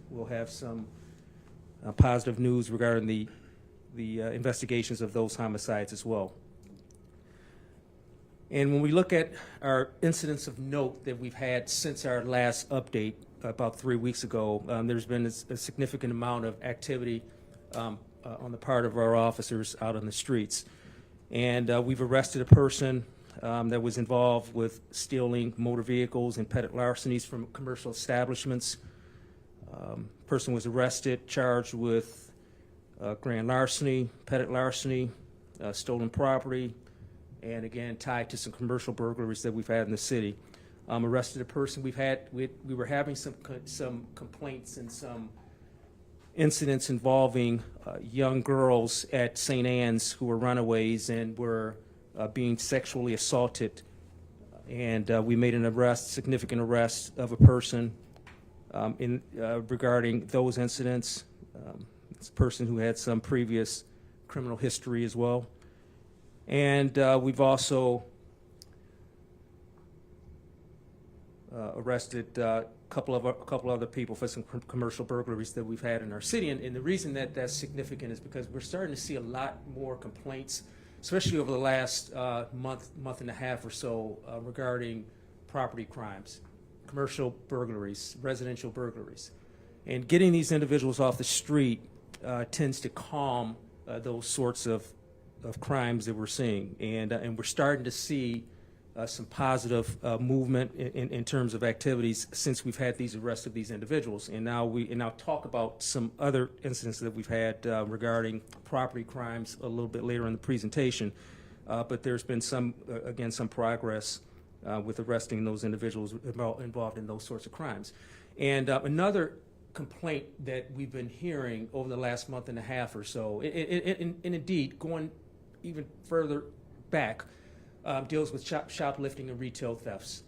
we'll have some positive news regarding the investigations of those homicides as well. And when we look at our incidents of note that we've had since our last update about 3 weeks ago, there's been a significant amount of activity on the part of our officers out on the streets. And we've arrested a person that was involved with stealing motor vehicles and petty larcenies from commercial establishments. Person was arrested, charged with grand larceny, petty larceny, stolen property, and again tied to some commercial burglaries that we've had in the city. Arrested a person. We were having some complaints and some incidents involving young girls at St. Anne's who were runaways and were being sexually assaulted. And we made an arrest, significant arrest of a person regarding those incidents. It's a person who had some previous criminal history as well. And we've also arrested a couple other people for some commercial burglaries that we've had in our city. And the reason that that's significant is because we're starting to see a lot more complaints, especially over the last month and a half or so, regarding property crimes, commercial burglaries, residential burglaries. And getting these individuals off the street tends to calm those sorts of crimes that we're seeing. And we're starting to see some positive movement in terms of activities since we've had these arrests of these individuals. And now talk about some other incidents that we've had regarding property crimes a little bit later in the presentation. But there's been some progress with arresting those individuals involved in those sorts of crimes. And another complaint that we've been hearing over the last month and a half or so, and indeed going even further back, deals with shoplifting and retail thefts.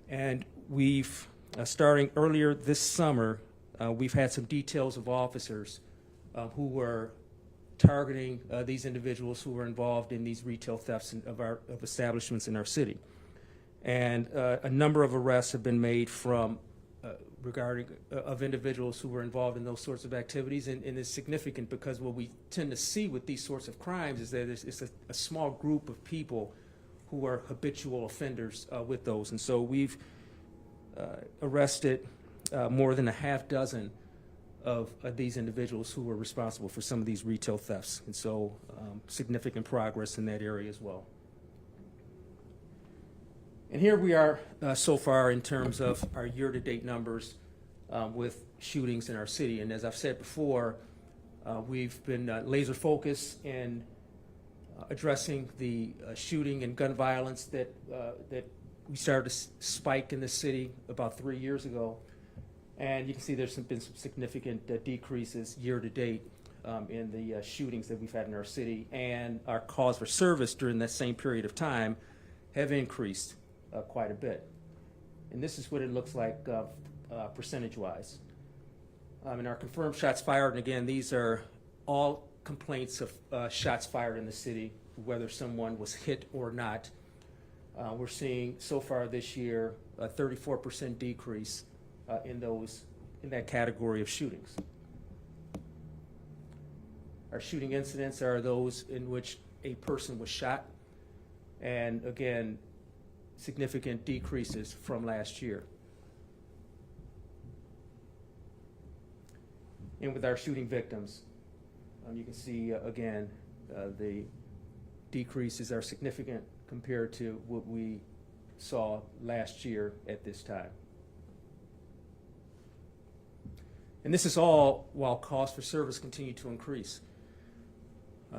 And we've, starting earlier this summer, we've had some details of officers who were targeting these individuals who were involved in these retail thefts of establishments in our city. And a number of arrests have been made of individuals who were involved in those sorts of activities, and it's significant because what we tend to see with these sorts of crimes is that it's a small group of people who are habitual offenders with those. And so we've arrested more than a half dozen of these individuals who were responsible for some of these retail thefts. And so significant progress in that area as well. And here we are so far in terms of our year-to-date numbers with shootings in our city. And as I've said before, we've been laser focused in addressing the shooting and gun violence that we started to spike in the city about 3 years ago. And you can see there's been some significant decreases year-to-date in the shootings that we've had in our city. And our calls for service during that same period of time have increased quite a bit. And this is what it looks like percentage-wise. And our confirmed shots fired, and again, these are all complaints of shots fired in the city, whether someone was hit or not. We're seeing so far this year a 34% decrease in that category of shootings. Our shooting incidents are those in which a person was shot, and again, significant decreases from last year. And with our shooting victims, you can see again the decreases are significant compared to what we saw last year at this time. And this is all while costs for service continue to increase.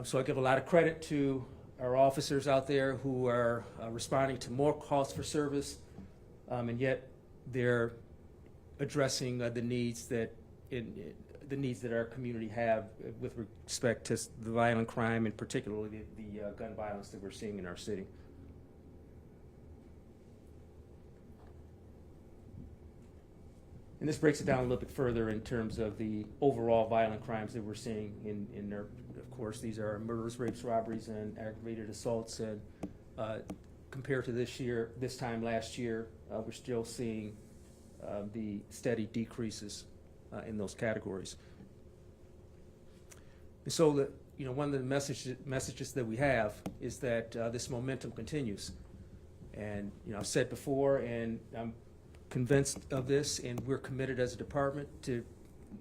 So I give a lot of credit to our officers out there who are responding to more calls for service, and yet they're addressing the needs that our community have with respect to the violent crime, and particularly the gun violence that we're seeing in our city. And this breaks it down a little bit further in terms of the overall violent crimes that we're seeing in our, of course, these are murders, rapes, robberies, and aggravated assaults. And compared to this time last year, we're still seeing the steady decreases in those categories. And so one of the messages that we have is that this momentum continues. And I've said before, and I'm convinced of this, and we're committed as a department to,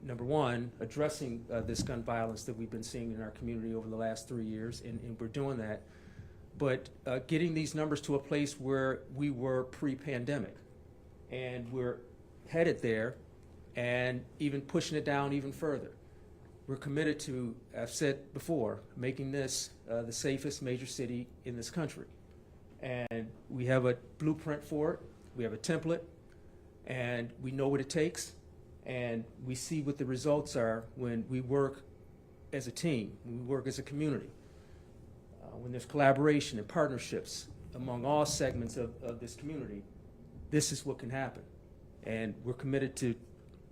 number one, addressing this gun violence that we've been seeing in our community over the last 3 years, and we're doing that. But getting these numbers to a place where we were pre-pandemic, and we're headed there, and even pushing it down even further. We're committed to, I've said before, making this the safest major city in this country. And we have a blueprint for it, we have a template, and we know what it takes, and we see what the results are when we work as a team, when we work as a community, when there's collaboration and partnerships among all segments of this community. This is what can happen. And we're committed to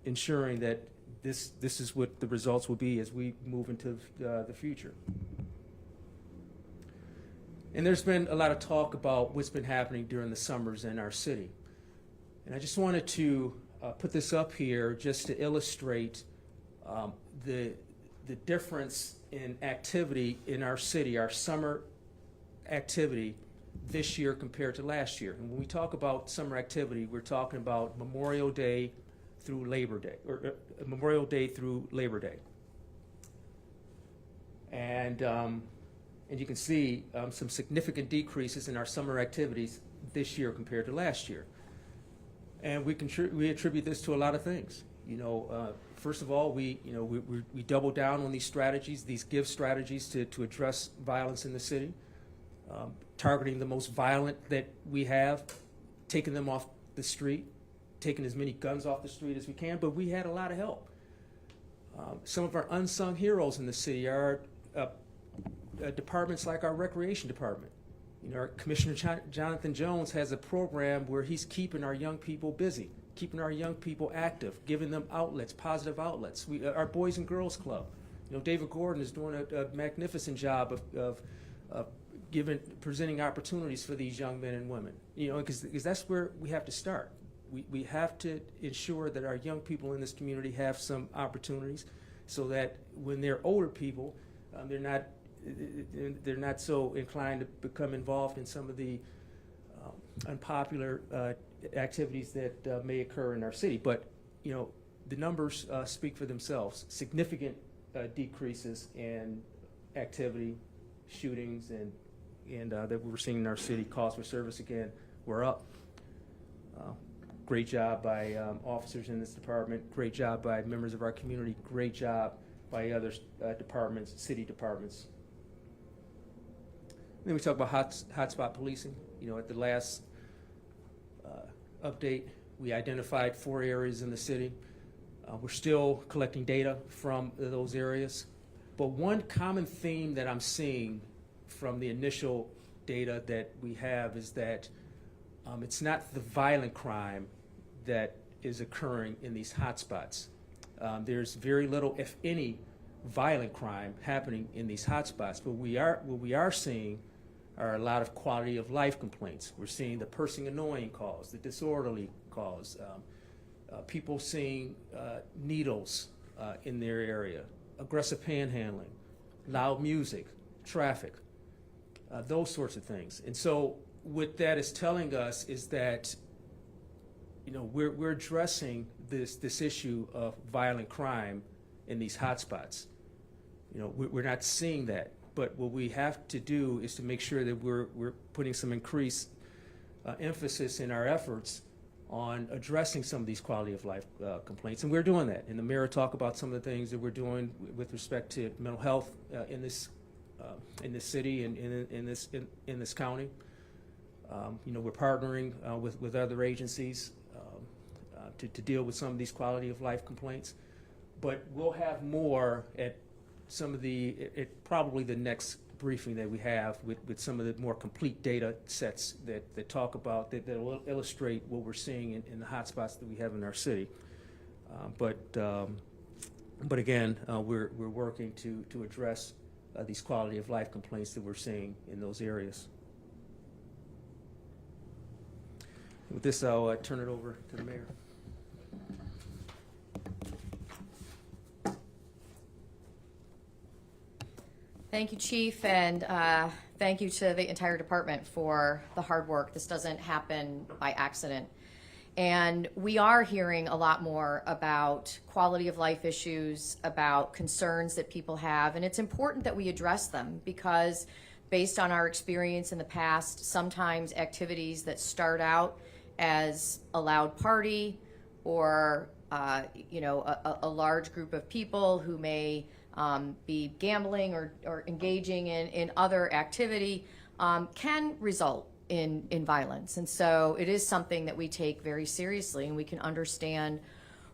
ensuring that this is what the results will be as we move into the future. And there's been a lot of talk about what's been happening during the summers in our city. And I just wanted to put this up here just to illustrate the difference in activity in our city, our summer activity this year compared to last year. And when we talk about summer activity, we're talking about Memorial Day through Labor Day, or Memorial Day through Labor Day. And you can see some significant decreases in our summer activities this year compared to last year. And we attribute this to a lot of things. First of all, we double down on these strategies, these GIVE strategies to address violence in the city, targeting the most violent that we have, taking them off the street, taking as many guns off the street as we can, but we had a lot of help. Some of our unsung heroes in the city are departments like our recreation department. Our Commissioner Jonathan Jones has a program where he's keeping our young people busy, keeping our young people active, giving them outlets, positive outlets. Our Boys and Girls Club, David Gordon is doing a magnificent job of presenting opportunities for these young men and women. Because that's where we have to start. We have to ensure that our young people in this community have some opportunities, so that when they're older people, they're not so inclined to become involved in some of the unpopular activities that may occur in our city. But the numbers speak for themselves. Significant decreases in activity, shootings, and that we're seeing in our city. Calls for service again, we're up. Great job by officers in this department. Great job by members of our community. Great job by other departments, city departments. And then we talk about hotspot policing. At the last update, we identified 4 areas in the city. We're still collecting data from those areas. But one common theme that I'm seeing from the initial data that we have is that it's not the violent crime that is occurring in these hotspots. There's very little, if any, violent crime happening in these hotspots. But what we are seeing are a lot of quality of life complaints. We're seeing the person annoying calls, the disorderly calls, people seeing needles in their area, aggressive panhandling, loud music, traffic, those sorts of things. And so what that is telling us is that we're addressing this issue of violent crime in these hotspots. We're not seeing that, but what we have to do is to make sure that we're putting some increased emphasis in our efforts on addressing some of these quality of life complaints, and we're doing that. And the mayor talked about some of the things that we're doing with respect to mental health in this city and in this county. We're partnering with other agencies to deal with some of these quality of life complaints, but we'll have more at probably the next briefing that we have with some of the more complete data sets that talk about that will illustrate what we're seeing in the hotspots that we have in our city. But again, we're working to address these quality of life complaints that we're seeing in those areas. With this, I'll turn it over to the mayor. Thank you, Chief, and thank you to the entire department for the hard work. This doesn't happen by accident. And we are hearing a lot more about quality of life issues, about concerns that people have, and it's important that we address them because based on our experience in the past, sometimes activities that start out as a loud party or a large group of people who may be gambling or engaging in other activity can result in violence. And so it is something that we take very seriously, and we can understand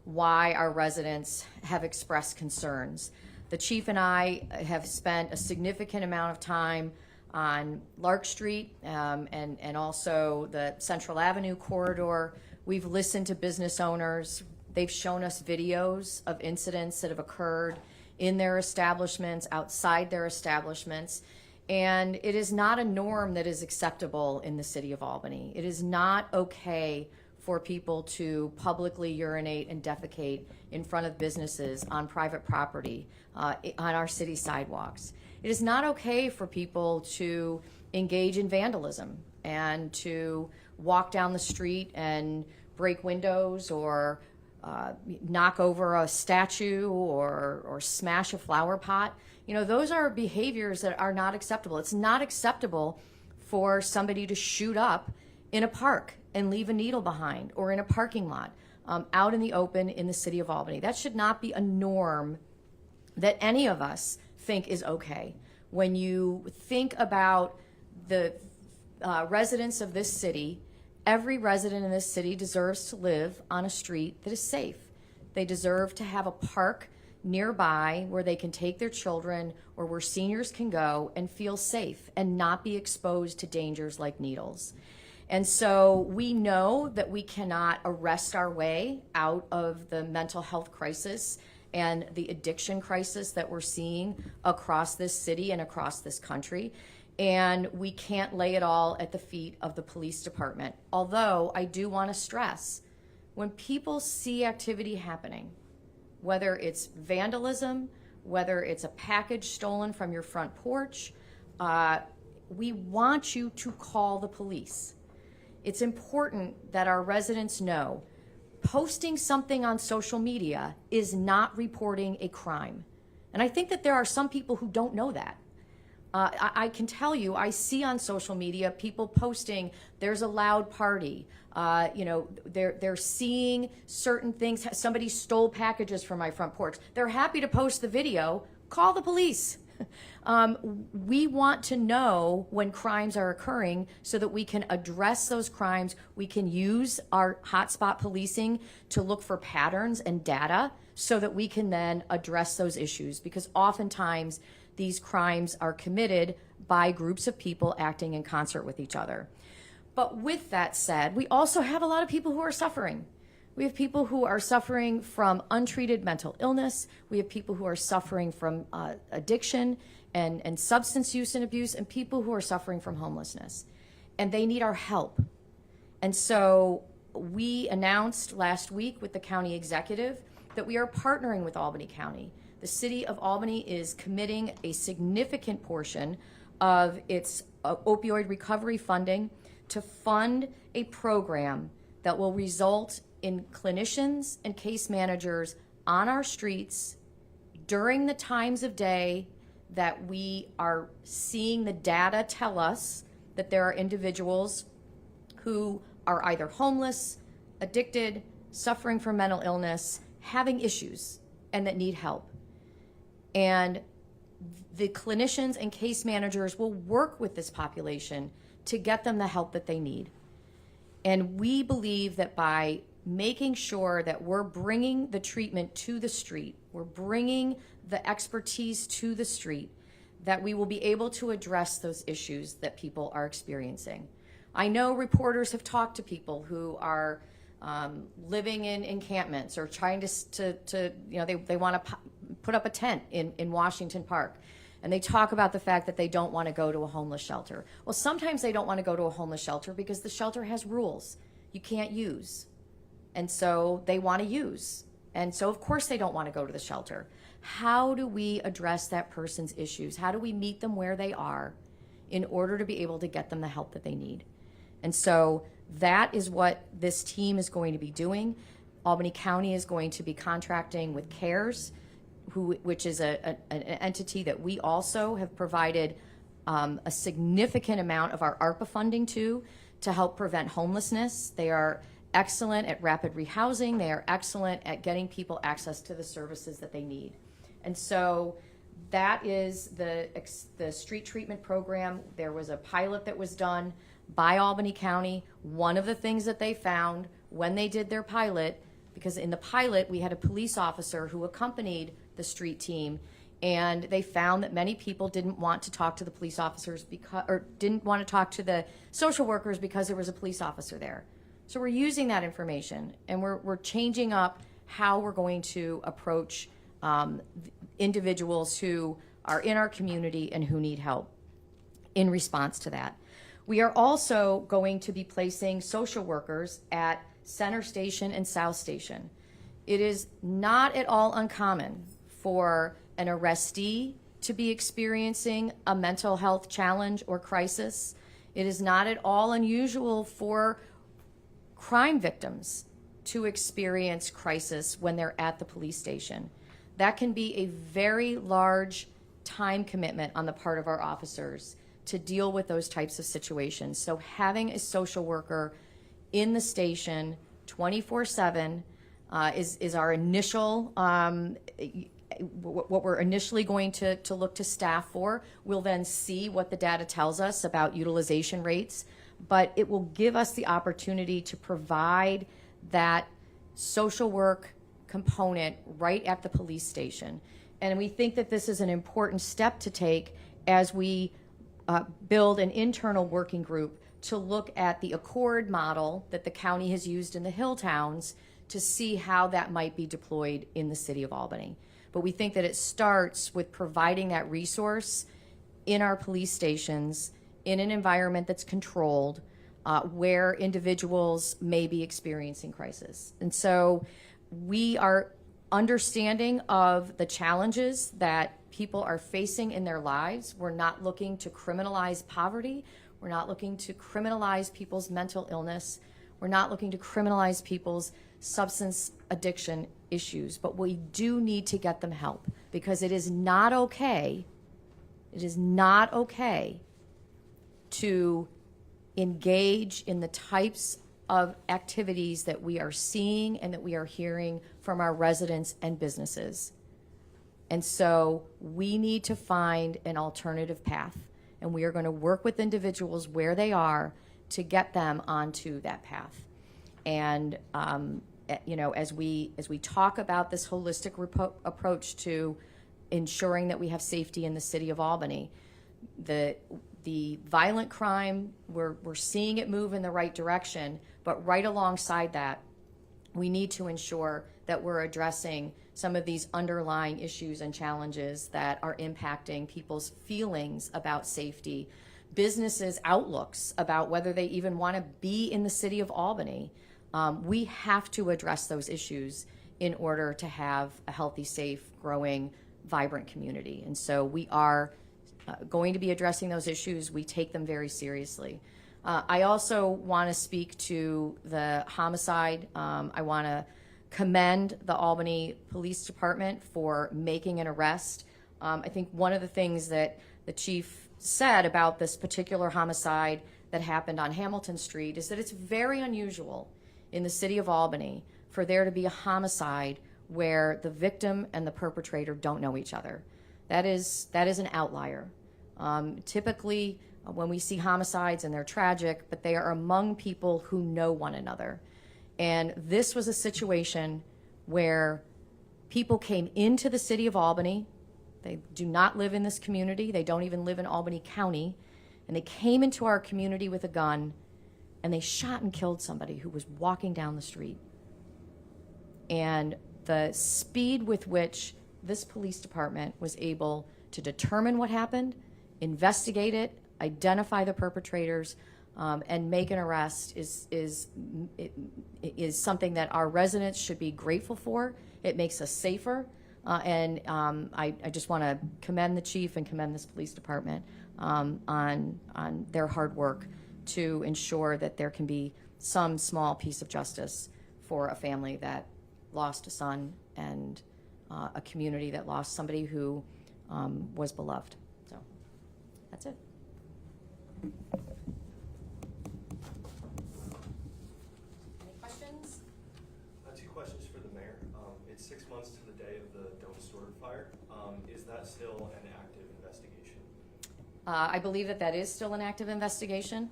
why our residents have expressed concerns. The chief and I have spent a significant amount of time on Lark Street and also the Central Avenue corridor. We've listened to business owners. They've shown us videos of incidents that have occurred in their establishments, outside their establishments. And it is not a norm that is acceptable in the city of Albany. It is not okay for people to publicly urinate and defecate in front of businesses on private property, on our city sidewalks. It is not okay for people to engage in vandalism and to walk down the street and break windows or knock over a statue or smash a flower pot. You know, those are behaviors that are not acceptable. It's not acceptable for somebody to shoot up in a park and leave a needle behind, or in a parking lot out in the open in the city of Albany. That should not be a norm that any of us think is okay. When you think about the residents of this city, every resident in this city deserves to live on a street that is safe. They deserve to have a park nearby where they can take their children or where seniors can go and feel safe and not be exposed to dangers like needles. And so we know that we cannot arrest our way out of the mental health crisis and the addiction crisis that we're seeing across this city and across this country. And we can't lay it all at the feet of the police department. Although I do want to stress, when people see activity happening, whether it's vandalism, whether it's a package stolen from your front porch, we want you to call the police. It's important that our residents know posting something on social media is not reporting a crime. And I think that there are some people who don't know that. I can tell you, I see on social media people posting, there's a loud party. They're seeing certain things. Somebody stole packages from my front porch. They're happy to post the video. Call the police. We want to know when crimes are occurring so that we can address those crimes. We can use our hotspot policing to look for patterns and data so that we can then address those issues, because oftentimes these crimes are committed by groups of people acting in concert with each other. But with that said, we also have a lot of people who are suffering. We have people who are suffering from untreated mental illness. We have people who are suffering from addiction and substance use and abuse, and people who are suffering from homelessness. And they need our help. And so we announced last week with the county executive that we are partnering with Albany County. The city of Albany is committing a significant portion of its opioid recovery funding to fund a program that will result in clinicians and case managers on our streets during the times of day that we are seeing the data tell us that there are individuals who are either homeless, addicted, suffering from mental illness, having issues, and that need help. And the clinicians and case managers will work with this population to get them the help that they need. And we believe that by making sure that we're bringing the treatment to the street, we're bringing the expertise to the street, that we will be able to address those issues that people are experiencing. I know reporters have talked to people who are living in encampments or trying to they want to put up a tent in Washington Park. And they talk about the fact that they don't want to go to a homeless shelter. Well, sometimes they don't want to go to a homeless shelter because the shelter has rules you can't use. And so they want to use. And so, of course, they don't want to go to the shelter. How do we address that person's issues? How do we meet them where they are in order to be able to get them the help that they need? And so that is what this team is going to be doing. Albany County is going to be contracting with CARES, which is an entity that we also have provided a significant amount of our ARPA funding to help prevent homelessness. They are excellent at rapid rehousing. They are excellent at getting people access to the services that they need. And so that is the street treatment program. There was a pilot that was done by Albany County. One of the things that they found when they did their pilot, because in the pilot we had a police officer who accompanied the street team, and they found that many people didn't want to talk to the police officers or didn't want to talk to the social workers because there was a police officer there. So we're using that information, and we're changing up how we're going to approach individuals who are in our community and who need help in response to that. We are also going to be placing social workers at Center Station and South Station. It is not at all uncommon for an arrestee to be experiencing a mental health challenge or crisis. It is not at all unusual for crime victims to experience crisis when they're at the police station. That can be a very large time commitment on the part of our officers to deal with those types of situations. So having a social worker in the station 24/7 is our initial, what we're initially going to look to staff for. We'll then see what the data tells us about utilization rates, but it will give us the opportunity to provide that social work component right at the police station. And we think that this is an important step to take as we build an internal working group to look at the Accord model that the county has used in the Hill Towns to see how that might be deployed in the city of Albany. But we think that it starts with providing that resource in our police stations in an environment that's controlled, where individuals may be experiencing crisis. And so we are understanding of the challenges that people are facing in their lives. We're not looking to criminalize poverty. We're not looking to criminalize people's mental illness. We're not looking to criminalize people's substance addiction issues, but we do need to get them help, because it is not okay to engage in the types of activities that we are seeing and that we are hearing from our residents and businesses. And so we need to find an alternative path, and we are going to work with individuals where they are to get them onto that path. And as we talk about this holistic approach to ensuring that we have safety in the city of Albany, the violent crime, we're seeing it move in the right direction, but right alongside that, we need to ensure that we're addressing some of these underlying issues and challenges that are impacting people's feelings about safety, businesses' outlooks about whether they even want to be in the city of Albany. We have to address those issues in order to have a healthy, safe, growing, vibrant community. And so we are going to be addressing those issues. We take them very seriously. I also want to speak to the homicide. I want to commend the Albany Police Department for making an arrest. I think one of the things that the chief said about this particular homicide that happened on Hamilton Street is that it's very unusual in the city of Albany for there to be a homicide where the victim and the perpetrator don't know each other. That is an outlier. Typically, when we see homicides, and they're tragic, but they are among people who know one another. And this was a situation where people came into the city of Albany. They do not live in this community. They don't even live in Albany County. And they came into our community with a gun, and they shot and killed somebody who was walking down the street. And the speed with which this police department was able to determine what happened, investigate it, identify the perpetrators, and make an arrest is something that our residents should be grateful for It makes us safer. And I just want to commend the chief and commend this police department on their hard work to ensure that there can be some small piece of justice for a family that lost a son and a community that lost somebody who was beloved. So that's it. Any questions? Two questions for the mayor. It's 6 months to the day of the Dome Stewart fire. Is that still an active investigation? I believe that is still an active investigation.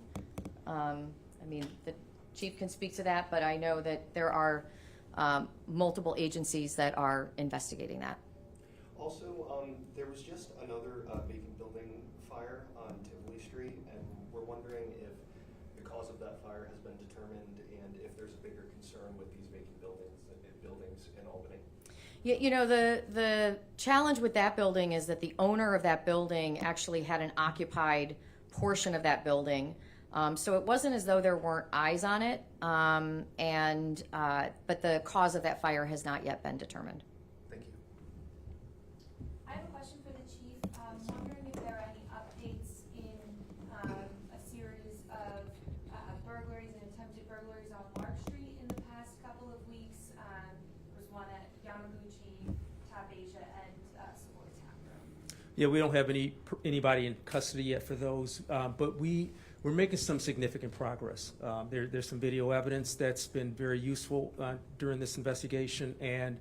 I mean, the chief can speak to that, but I know that there are multiple agencies that are investigating that. Also, there was just another vacant building fire on Tivoli Street, and we're wondering if the cause of that fire has been determined and if there's a bigger concern with these vacant buildings in Albany. Yeah, you know, the challenge with that building is that the owner of that building actually had an occupied portion of that building. So it wasn't as though there weren't eyes on it, but the cause of that fire has not yet been determined. Thank you. I have a question for the chief. Wondering if there are any updates in a series of burglaries and attempted burglaries on Lark Street in the past couple of weeks. There was one at Yamaguchi, Top Asia, and Savoy Tap Room. Yeah, we don't have anybody in custody yet for those, but we're making some significant progress. There's some video evidence that's been very useful during this investigation, and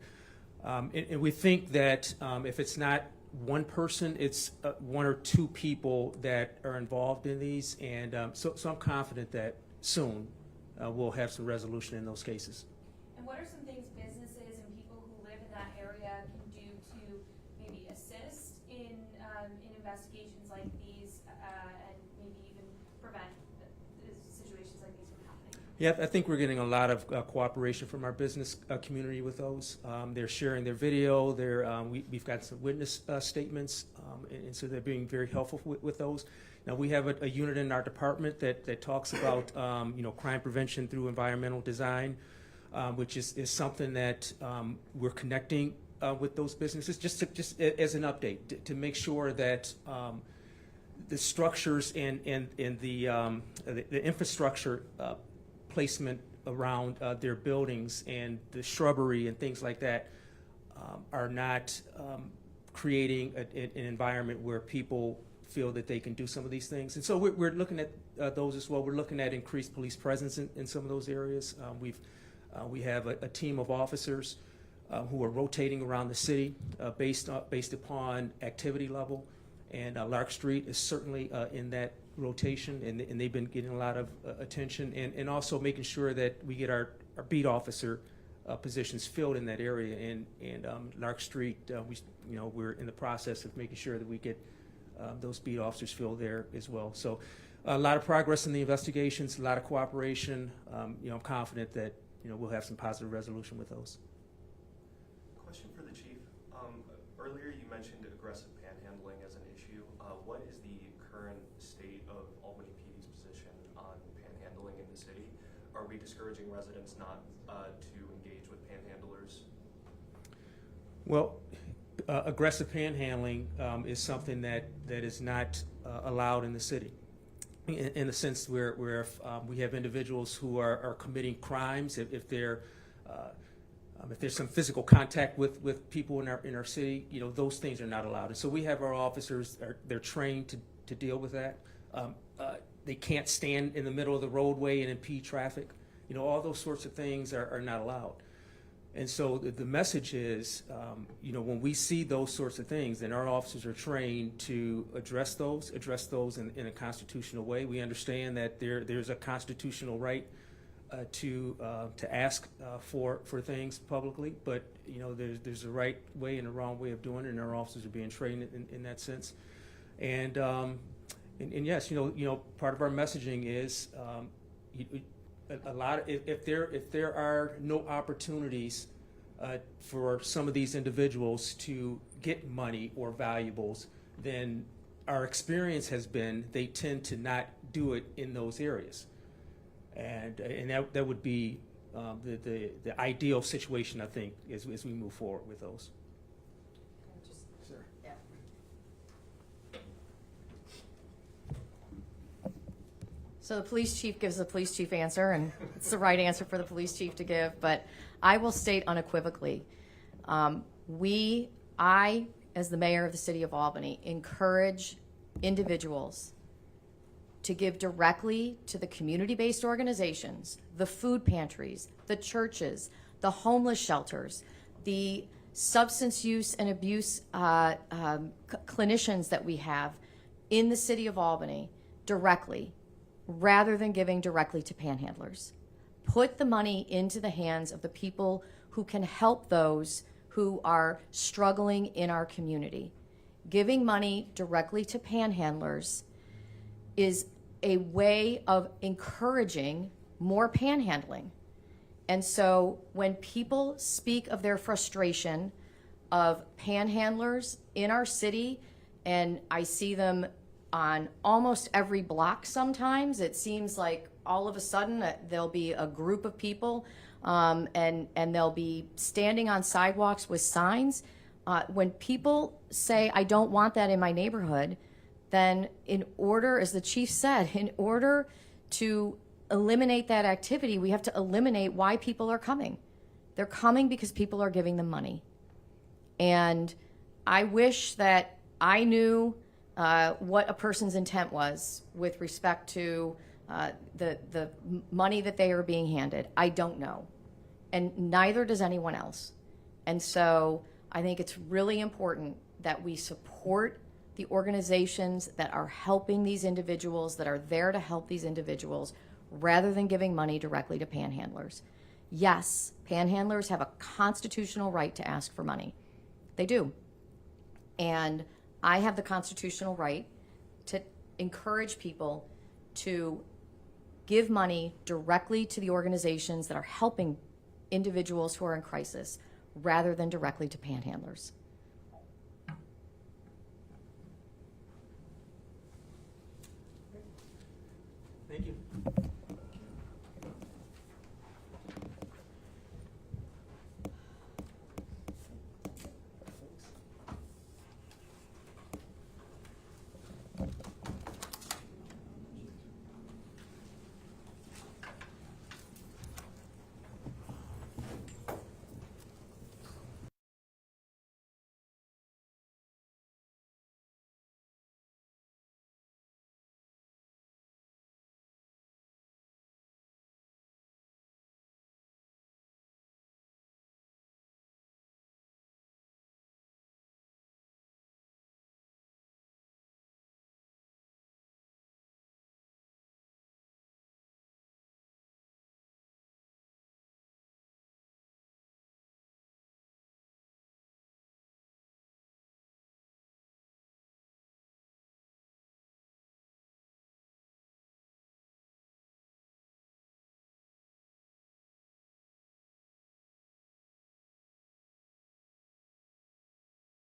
we think that if it's not one person, it's one or two people that are involved in these, and so I'm confident that soon we'll have some resolution in those cases. And what are some things businesses and people who live in that area can do to maybe assist in investigations like these and maybe even prevent situations like these from happening? Yeah, I think we're getting a lot of cooperation from our business community with those. They're sharing their video. We've got some witness statements, and so they're being very helpful with those. Now, we have a unit in our department that talks about crime prevention through environmental design, which is something that we're connecting with those businesses, just as an update to make sure that the structures and the infrastructure placement around their buildings and the shrubbery and things like that are not creating an environment where people feel that they can do some of these things. And so we're looking at those as well. We're looking at increased police presence in some of those areas. We have a team of officers who are rotating around the city based upon activity level. And Lark Street is certainly in that rotation, and they've been getting a lot of attention, and also making sure that we get our beat officer positions filled in that area. And Lark Street, we're in the process of making sure that we get those beat officers filled there as well. So a lot of progress in the investigations, a lot of cooperation. I'm confident that we'll have some positive resolution with those. Question for the chief. Earlier you mentioned aggressive panhandling as an issue. What is the current state of Albany PD's position on panhandling in the city? Are we discouraging residents not to engage with panhandlers? Well, aggressive panhandling is something that is not allowed in the city, in the sense where we have individuals who are committing crimes. If there's some physical contact with people in our city, those things are not allowed. And so we have our officers, they're trained to deal with that. They can't stand in the middle of the roadway and impede traffic. All those sorts of things are not allowed. And so the message is, when we see those sorts of things, then our officers are trained to address those in a constitutional way. We understand that there's a constitutional right to ask for things publicly, but there's a right way and a wrong way of doing it, and our officers are being trained in that sense. And yes, part of our messaging is if there are no opportunities for some of these individuals to get money or valuables, then our experience has been they tend to not do it in those areas. And that would be the ideal situation, I think, as we move forward with those. Sir. Yeah. So the police chief gives the police chief answer, and it's the right answer for the police chief to give, but I will state unequivocally, I, as the mayor of the city of Albany, encourage individuals to give directly to the community-based organizations, the food pantries, the churches, the homeless shelters, the substance use and abuse clinicians that we have in the city of Albany directly, rather than giving directly to panhandlers. Put the money into the hands of the people who can help those who are struggling in our community. Giving money directly to panhandlers is a way of encouraging more panhandling. And so when people speak of their frustration of panhandlers in our city, and I see them on almost every block sometimes, it seems like all of a sudden there'll be a group of people and they'll be standing on sidewalks with signs. When people say, I don't want that in my neighborhood, then in order, as the chief said, in order to eliminate that activity, we have to eliminate why people are coming. They're coming because people are giving them money. And I wish that I knew what a person's intent was with respect to the money that they are being handed. I don't know. And neither does anyone else. And so I think it's really important that we support the organizations that are helping these individuals, that are there to help these individuals, rather than giving money directly to panhandlers. Yes, panhandlers have a constitutional right to ask for money. They do. And I have the constitutional right to encourage people to give money directly to the organizations that are helping individuals who are in crisis, rather than directly to panhandlers.